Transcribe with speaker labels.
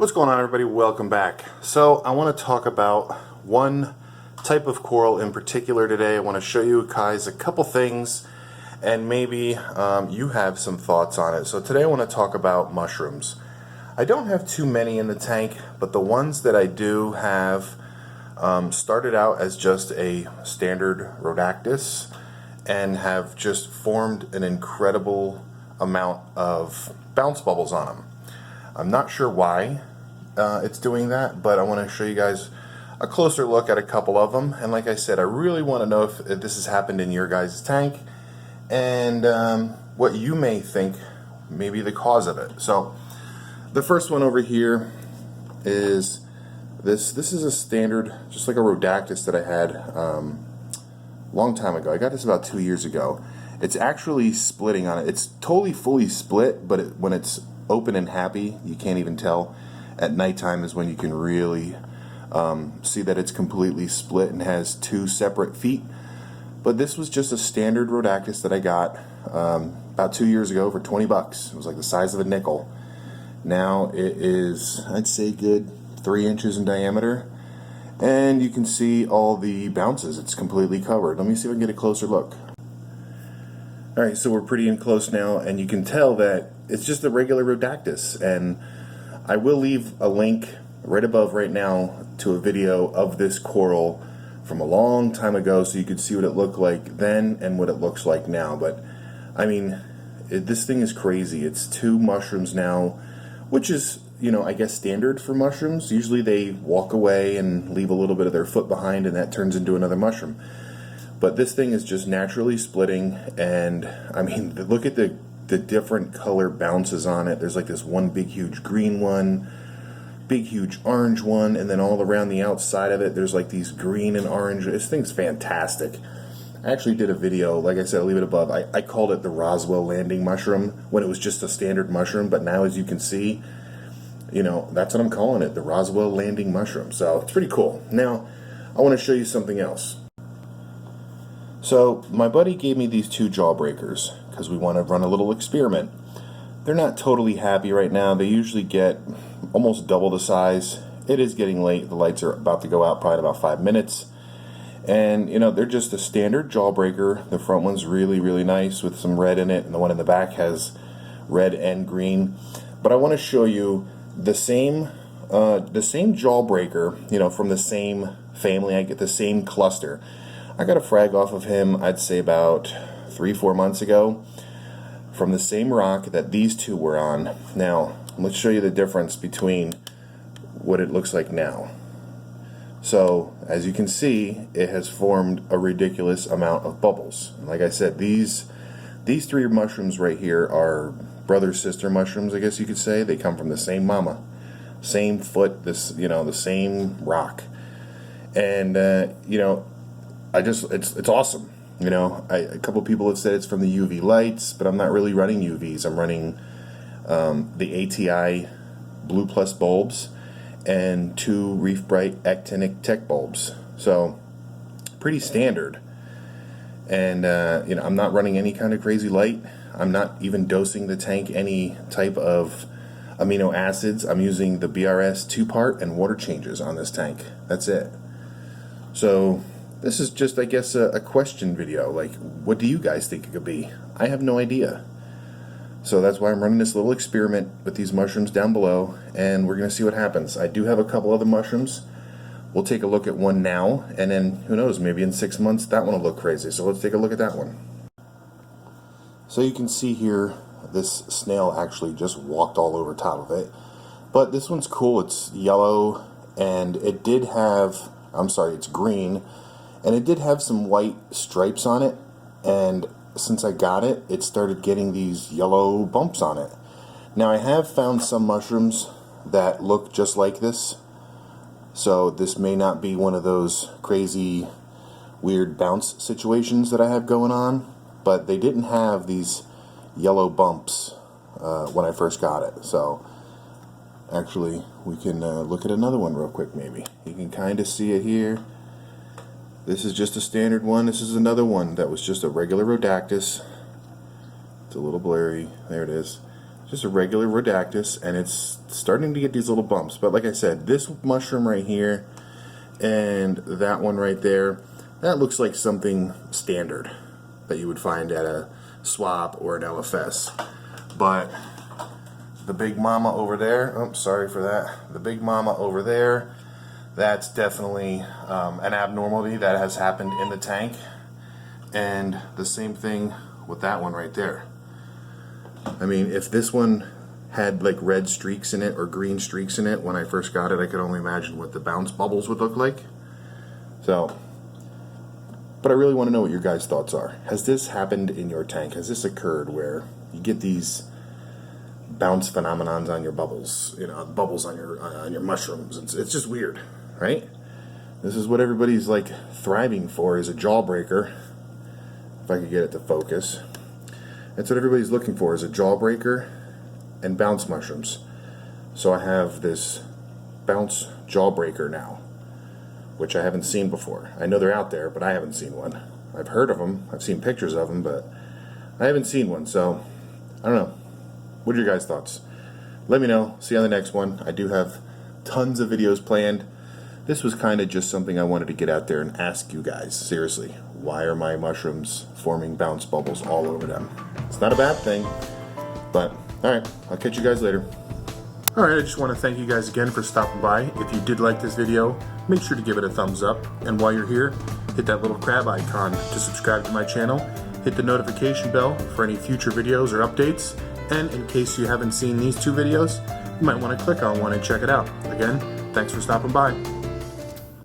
Speaker 1: What's going on, everybody? Welcome back. So I want to talk about one type of coral in particular today. I want to show you guys a couple things and maybe you have some thoughts on it. So today I want to talk about mushrooms. I don't have too many in the tank, but the ones that I do have started out as just a standard Rhodactis and have just formed an incredible amount of bounce bubbles on them. I'm not sure why it's doing that, but I want to show you guys a closer look at a couple of them. And like I said, I really want to know if this has happened in your guys' tank and what you may think may be the cause of it. So the first one over here is this is a standard, just like a Rhodactis that I had long time ago. I got this about 2 years ago. It's actually splitting on it. It's totally fully split, but when it's open and happy, you can't even tell. At nighttime is when you can really see that it's completely split and has two separate feet. But this was just a standard Rhodactis that I got about 2 years ago for 20 bucks. It was like the size of a nickel. Now it is, I'd say, good 3 inches in diameter. And you can see all the bounces. It's completely covered. Let me see if I can get a closer look. Alright, so we're pretty in close now, and you can tell that it's just a regular Rhodactis. And I will leave a link right above right now to a video of this coral from a long time ago so you could see what it looked like then and what it looks like now. But I mean, this thing is crazy. It's 2 mushrooms now, which is, you know, I guess standard for mushrooms. Usually they walk away and leave a little bit of their foot behind and that turns into another mushroom. But this thing is just naturally splitting, and I mean, look at the different color bounces on it. There's like this one big huge green one, big huge orange one, and then all around the outside of it there's like these green and orange. This thing's fantastic. I actually did a video, like I said, I'll leave it above. I called it the Roswell landing mushroom when it was just a standard mushroom, but now as you can see, you know, that's what I'm calling it, the Roswell landing mushroom. So it's pretty cool. Now I want to show you something else. So my buddy gave me these 2 jawbreakers because we want to run a little experiment. They're not totally happy right now. They usually get almost double the size. It is getting late. The lights are about to go out probably in about 5 minutes. And you know, they're just a standard jawbreaker. The front one's really nice with some red in it, and the one in the back has red and green. But I want to show you the same jawbreaker, you know, from the same family. I get the same cluster. I got a frag off of him, I'd say about 3-4 months ago, from the same rock that these 2 were on. Now, let's show you the difference between what it looks like now. So, as you can see, it has formed a ridiculous amount of bubbles. Like I said, these 3 mushrooms right here are brother-sister mushrooms, I guess you could say. They come from the same mama, same foot, this, you know, the same rock. And, you know, it's awesome. You know, a couple people have said it's from the UV lights, but I'm not really running UVs. I'm running the ATI Blue Plus bulbs and 2 Reef Bright Actinic Tech bulbs. So pretty standard. And you know, I'm not running any kind of crazy light. I'm not even dosing the tank any type of amino acids. I'm using the BRS 2-part and water changes on this tank. That's it. So this is just, I guess, a question video. Like, what do you guys think it could be? I have no idea. So that's why I'm running this little experiment with these mushrooms down below, and we're going to see what happens. I do have a couple other mushrooms. We'll take a look at one now, and then, who knows, maybe in 6 months that one will look crazy. So let's take a look at that one. So you can see here, this snail actually just walked all over top of it. But this one's cool. It's yellow, and it did have, it's green. And it did have some white stripes on it, and since I got it, it started getting these yellow bumps on it. Now I have found some mushrooms that look just like this, so this may not be one of those crazy weird bounce situations that I have going on, but they didn't have these yellow bumps when I first got it. So actually we can look at another one real quick. Maybe you can kind of see it here. This is just a standard one. This is another one that was just a regular Rhodactis. It's a little blurry. There it is. just a regular rhodactis, and it's starting to get these little bumps. But like I said, this mushroom right here and that one right there, that looks like something standard that you would find at a swap or an LFS. But the big mama over there, oh, sorry for that, the big mama over there, that's definitely an abnormality that has happened in the tank. And the same thing with that one right there. I mean, if this one had like red streaks in it or green streaks in it when I first got it, I could only imagine what the bounce bubbles would look like. So, but I really want to know what your guys' thoughts are. Has this happened in your tank? Has this occurred where you get these bounce phenomenons on your bubbles, you know, bubbles on your mushrooms? It's just weird, right? This is what everybody's like thriving for, is a jawbreaker. If I could get it to focus. That's what everybody's looking for, is a jawbreaker and bounce mushrooms. So I have this bounce jawbreaker now, which I haven't seen before. I know they're out there, but I haven't seen one. I've heard of them, I've seen pictures of them, but I haven't seen one. So I don't know. What are your guys' thoughts? Let me know. See you on the next one. I do have tons of videos planned. This was kind of just something I wanted to get out there and ask you guys, seriously, why are my mushrooms forming bounce bubbles all over them? It's not a bad thing, but alright, I'll catch you guys later. Alright, I just want to thank you guys again for stopping by. If you did like this video, make sure to give it a thumbs up, and while you're here, hit that little crab icon to subscribe to my channel, hit the notification bell for any future videos or updates, and in case you haven't seen these two videos, you might want to click on one and check it out. Again, thanks for stopping by.